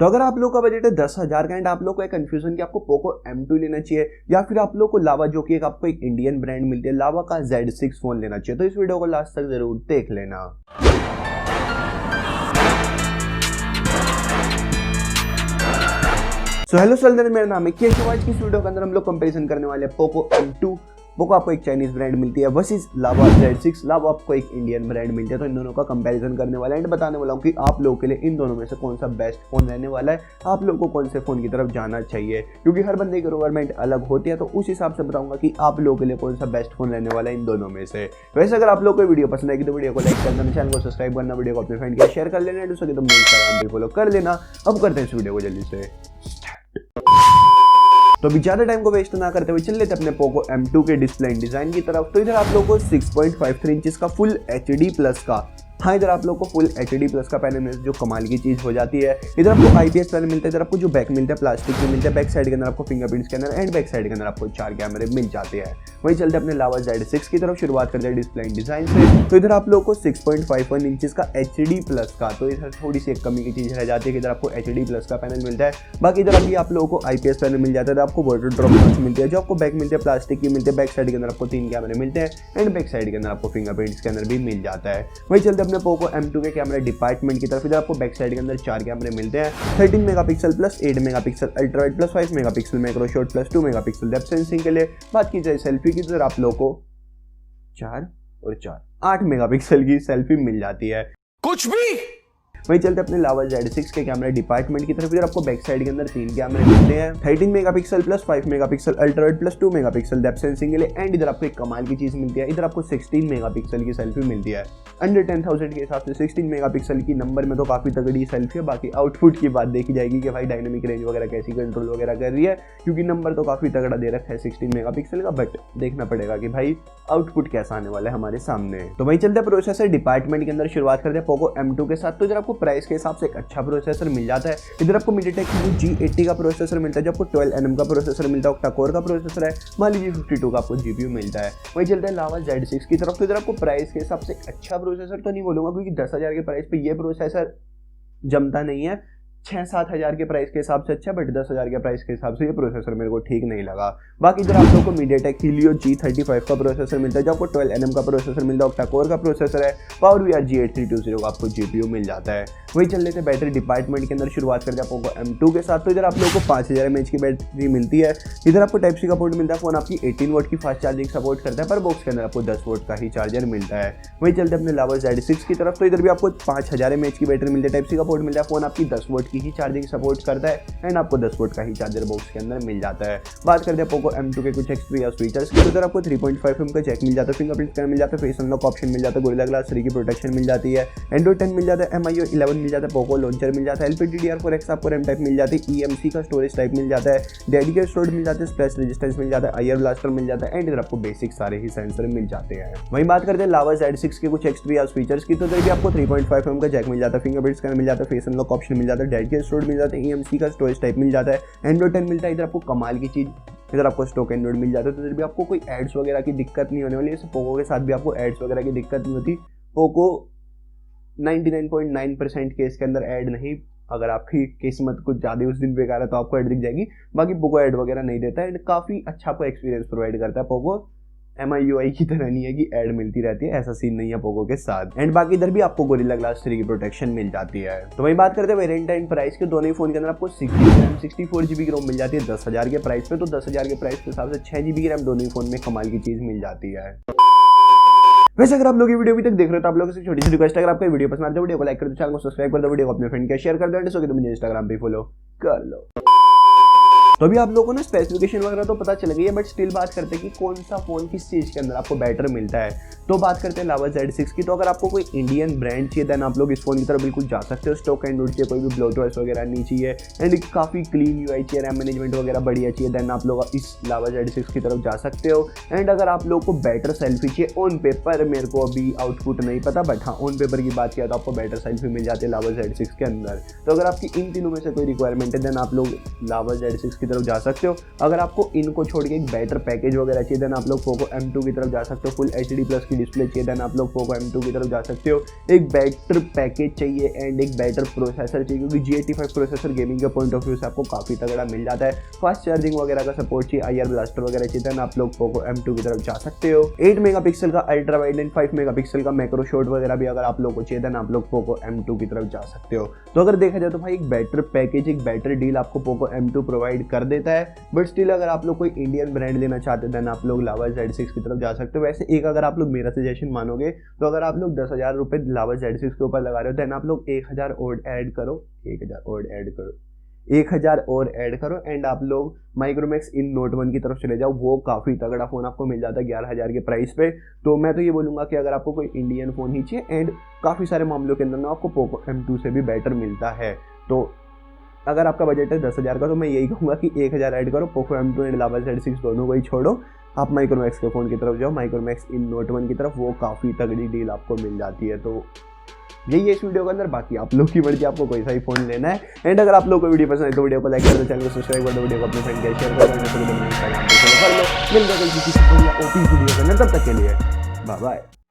तो अगर आप लोग का बजट है 10,000 का एंड आप लोग को एक कंफ्यूजन कि आपको पोको M2 लेना चाहिए या फिर आप लोग को लावा, जो कि आपको एक इंडियन ब्रांड मिलती है, लावा का Z6 फोन लेना चाहिए, तो इस वीडियो को लास्ट तक जरूर देख लेना। हेलो सल्दन, मेरा नाम है 꽌𝓐। की वीडियो के अंदर हम लोग कंपैरिजन करने वाले हैं पोको M2। पोको आपको एक चाइनीज ब्रांड मिलती है वर्सेस लावा Z6। लावा आपको एक इंडियन ब्रांड मिलती है, तो इन दोनों का कंपैरिजन करने वाला है एंड बताने वाला हूँ कि आप लोगों के लिए इन दोनों में से कौन सा बेस्ट फोन रहने वाला है, आप लोगों को कौन से फोन की तरफ जाना चाहिए, क्योंकि हर बंदे की रिक्वायरमेंट अलग होती है। तो उस हिसाब से बताऊंगा कि आप लोगों के लिए कौन सा बेस्ट फोन रहने वाला है इन दोनों में से। वैसे अगर आप लोग को वीडियो पसंद आएगी तो वीडियो को लाइक करना, चैनल को सब्सक्राइब करना, वीडियो को अपने फ्रेंड के शेयर कर लेना, तो मुझे इंस्टाग्राम पे फॉलो कर लेना। अब करते हैं इस वीडियो को जल्दी से। तो अभी ज्यादा टाइम को वेस्ट ना करते हुए चल लेते अपने पोको M2 के डिस्प्ले एंड डिजाइन की तरफ। तो इधर आप लोगों को 6.53 इंच का फुल HD प्लस का, हाँ इधर आप लोग को फुल HD प्लस का पैनल मिलता है, जो कमाल की चीज हो जाती है। इधर आपको IPS पैनल मिलता है, इधर आपको जो बैक मिलता है प्लास्टिक के मिलता है, बैक साइड के अंदर आपको fingerprint scanner and back side के अंदर आपको 4 कैमरे मिल जाते हैं। वहीं चलते अपने लावा Z6 की तरफ, शुरुआत करते हैं डिस्प्ले एंड डिजाइन से। तो इधर आप लोग को 6.51 इंच का HD प्लस का, तो इधर थोड़ी सी एक कमी की चीज रह जाती है कि इधर आपको HD प्लस का पैनल मिलता है। बाकी इधर अभी आप लोगों को IPS पैनल मिल जाता है, आपको वाटर ड्रॉप ग्लास मिलती है, जो आपको बैक मिलते हैं प्लास्टिक की मिलते हैं, बैक साइड के अंदर आपको 3 कैमरे मिलते हैं एंड बैक साइड के अंदर आपको फिंगरप्रिंट स्कैनर भी मिल जाता है। वहीं चलते अपने पोको M2 के कैमरा डिपार्टमेंट की तरफ। इधर आपको बैक साइड के अंदर 4 कैमरे मिलते हैं, 13 megapixel plus 8 megapixel ultra wide plus 5 megapixel macro shot plus 2 megapixel depth sensing के लिए। बात की जाए सेल्फी की, तो इधर आप लोगों को 4 और 4 8 मेगापिक्सल की सेल्फी मिल जाती है। कुछ भी। वहीं चलते अपने लावा Z6 के कैमरा डिपार्टमेंट की तरफ। इधर आपको बैक साइड के अंदर 3 कैमरे मिलते हैं, 13 megapixel plus 5 megapixel ultra wide plus 2 megapixel depth sensing के लिए। एंड इधर आपको एक कमाल की चीज मिलती है, इधर आपको 16 मेगापिक्सल की सेल्फी मिलती है। अंडर 10,000 के हिसाब से 16 मेगापिक्सल की नंबर में तो काफी तगड़ी सेल्फी है। बाकी आउटपुट की बात देखी जाएगी कि भाई डायनामिक रेंज वगैरह कैसी कंट्रोल वगैरह कर रही है, क्योंकि नंबर तो काफी तगड़ा दे रखा है 16 मेगापिक्सल का, बट देखना पड़ेगा कि भाई आउटपुट कैसा आने वाला है हमारे सामने। तो वहीं चलते प्रोसेसर डिपार्टमेंट के अंदर, शुरुआत करते हैं पोको M2 के साथ। तो इधर आपको प्राइस के हिसाब से एक अच्छा प्रोसेसर मिल जाता है। इधर आपको मीडियाटेक G80 का प्रोसेसर मिलता है, जो आपको 12 nm का प्रोसेसर मिलता है, ऑक्टा कोर का प्रोसेसर है, मान लीजिए 52 का आपको GPU मिलता है। वहीं चलते हैं लावा Z6 की तरफ। तो इधर आपको प्राइस के हिसाब से अच्छा प्रोसेसर तो नहीं बोलूंगा, क्योंकि 10,000 के प्राइस पे ये प्रोसेसर जमता नहीं है। 6-7 हज़ार के प्राइस के हिसाब से अच्छा, बट 10,000 के प्राइस के हिसाब से ये प्रोसेसर मेरे को ठीक नहीं लगा। बाकी इधर आप लोगों को मीडियाटेक हीलियो G35 का प्रोसेसर मिलता है, जो आपको 12 nm का प्रोसेसर मिलता है, ऑक्टा कोर का प्रोसेसर है, पावर VR G8320 का आपको GPU मिल जाता है। वही चल लेते बैटरी डिपार्टमेंट के अंदर, शुरुआत करते हैं पोको M2 के साथ। तो इधर आप लोगों को 5000 mAh की बैटरी मिलती है। इधर आपको टाइप C का पोर्ट मिलता है, फोन आपकी 18 वोल्ट की फास्ट चार्जिंग सपोर्ट करता है, पर बॉक्स के अंदर आपको 10 वोल्ट का ही चार्जर मिलता है। वही चलते अपने लावा Z6 की तरफ। तो इधर भी आपको 5000 mAh की बैटरी मिलती है, टाइप C का पोर्ट मिलता है, फोन आपकी 10 वोल्ट की ही चार्जिंग सपोर्ट करता है एंड आपको 10 वोल्ट का ही चार्जर बॉक्स के अंदर मिल जाता है। बात करते हैं पोको M2 के कुछ एक्स्ट्रा फीचर्स की। तो इधर आपको 3.5mm का जैक मिल जाता है, फिंगरप्रिंट स्कैनर मिल जाता है, फेस अनलॉक ऑप्शन मिल जाता है, गोरिल्ला ग्लास 3 की प्रोटेक्शन मिल जाती है, एंड्रॉइड 10 मिल जाता है, MIUI 11 मिल जाता है, पोको लॉन्चर मिल जाता है, LPDDR4X आपको रैम टाइप मिल जाती है, EMC का स्टोरेज टाइप मिल जाता है, डेडिकेटेड स्टोरेज मिल जाता है, स्प्लैश रेजिस्टेंस मिल जाता है, IR ब्लास्टर मिल जाता है एंड इधर आपको बेसिक सारे ही सेंसर मिल जाते हैं। वहीं बात करते हैं लावा Z6 के कुछ एक्स्ट्रा फीचर्स की। तो इधर भी आपको 3.5mm का जैक मिल जाता है, फिंगरप्रिंट स्कैनर मिल जाता है, फेस अनलॉक ऑप्शन मिल जाता है, डेडिकेटेड स्टोरेज मिल जाता है, EMC का स्टोरेज टाइप मिल जाता है, एंड्रॉइड 10 मिलता है। इधर आपको कमाल की चीज, इधर आपको स्टॉक एंड्रॉइड मिल जाता है, तो इधर भी आपको कोई एड्स वगैरह की दिक्कत नहीं होने वाली है। पोको के साथ भी आपको एड्स वगैरह की दिक्कत नहीं होती। पोको 99.9% केस के अंदर ऐड नहीं, अगर आपकी किस्मत कुछ ज़्यादा उस दिन बेकार है तो आपको ऐड दिख जाएगी, बाकी पोको ऐड वगैरह नहीं देता है। काफ़ी अच्छा आपको एक्सपीरियंस प्रोवाइड करता है पोको। MIUI की तरह नहीं है कि ऐड मिलती रहती है, ऐसा सीन नहीं है पोको के साथ। एंड बाकी इधर भी आपको गोरिल्ला ग्लास 3 की प्रोटेक्शन मिल जाती है। तो वही बात करते हैं वेरिएंट एंड प्राइस के। दोनों ही फोन के अंदर आपको 6GB रैम 64GB की रोम मिल जाती है 10,000 के प्राइस पे। तो 10,000 के प्राइस के हिसाब से 6GB की रैम दोनों ही फोन में कमाल की चीज मिल जाती है। वैसे अगर आप लोग ये वीडियो अभी तक देख रहे हो तो आप लोगों से छोटी सी रिक्वेस्ट है, अगर आपको वीडियो पसंद आए तो वीडियो को लाइक कर दो, चैनल को सब्सक्राइब कर दो, वीडियो को अपने फ्रेंड के शेयर कर दो, तो मुझे इंस्टाग्राम पे फॉलो कर लो। तो अभी आप लोगों को ना स्पेसिफिकेशन वगैरह तो पता चल गई है, बट स्टिल बात करते हैं कि कौन सा फोन किस चीज के अंदर आपको बेटर मिलता है। तो बात करते हैं लावा Z6 की। तो अगर आपको कोई इंडियन ब्रांड चाहिए देन आप लोग इस फोन की तरफ बिल्कुल जा सकते हो। स्टॉक एंड्रॉइड चाहिए, कोई भी ब्लोटवेयर वगैरह नहीं चाहिए एंड काफी क्लीन UI चाहिए, रैम मैनेजमेंट वगैरह बढ़िया चाहिए, देन आप लोग इस लावा Z6 की तरफ जा सकते हो। एंड अगर आप लोग को बेटर सेल्फी चाहिए ऑन पेपर, मेरे को अभी आउटपुट नहीं पता, बट हाँ ऑन पेपर की बात किया तो आपको बेटर सेल्फी मिल जाती है लावा Z6 के अंदर। तो अगर आपकी इन तीनों में से कोई रिक्वायरमेंट है देन आप लोग लावा Z6 की तरफ जा सकते हो। अगर आपको इनको छोड़ के एक बेटर पैकेज वगैरह चाहिए देन आप लोग पोको M2 की तरफ जा सकते हो। फुल HD प्लस की डिस्प्ले चाहिए देन आप लोग पोको M2 की तरफ जा सकते हो। एक बेटर पैकेज चाहिए एंड एक बेटर प्रोसेसर चाहिए, क्योंकि G85 प्रोसेसर गेमिंग के पॉइंट ऑफ व्यू से आपको काफ़ी तगड़ा मिल जाता है। फास्ट चार्जिंग वगैरह का सपोर्ट चाहिए, IR ब्लास्टर वगैरह चाहिए देन आप लोग पोको M2 की तरफ जा सकते हो। 8 मेगापिक्सल का अल्ट्रा वाइड एंड 5 मेगापिक्सल का मैक्रो शॉट वगैरह भी अगर आप लोग को चाहिए देन आप लोग पोको M2 की तरफ जा सकते हो। तो अगर देखा जाए तो भाई एक बेटर पैकेज, एक बेटर डील आपको पोको M2 प्रोवाइड कर देता है। बट स्टिल अगर आप लोग कोई इंडियन ब्रांड लेना चाहते हैं देन आप लोग लावा Z6 की तरफ जा सकते हो। वैसे एक अगर आप लोग मेरा सजेशन मानोगे तो अगर आप लोग 10,000 रुपये लावा Z6 के ऊपर लगा रहे हो देन आप लोग 1,000 और ऐड करो, 1,000 और ऐड करो एंड आप लोग माइक्रोमैक्स इन नोट 1 की तरफ चले जाओ। वो काफ़ी तगड़ा फ़ोन आपको मिल जाता है 11,000 के प्राइस पे। तो मैं तो ये बोलूँगा कि अगर आपको कोई इंडियन फ़ोन ही चाहिए एंड काफ़ी सारे मामलों के अंदर ना आपको पोको M2 से भी बेटर मिलता है, तो अगर आपका बजट है 10,000 का तो मैं यही कहूँगा कि 1,000 ऐड करो, Poco M2 and lava Z6 दोनों को ही छोड़ो, आप माइक्रोमैक्स के फ़ोन की तरफ जाओ, माइक्रोमैक्स इन नोट 1 की तरफ। वो काफ़ी तगड़ी डील आपको मिल जाती है। तो यही है इस वीडियो के अंदर। बाकी आप लोग की मर्जी, आपको कोई सा ही फोन लेना है। एंड अगर आप लोग को वीडियो पसंद है तो वीडियो को लाइक कर दो, चैनल को सब्सक्राइब कर दो, वीडियो को अपने फ्रेंड के शेयर कर दो। मिलते हैं किसी बढ़िया ओपी वीडियो के अंदर, तब तक के लिए बाय बाय।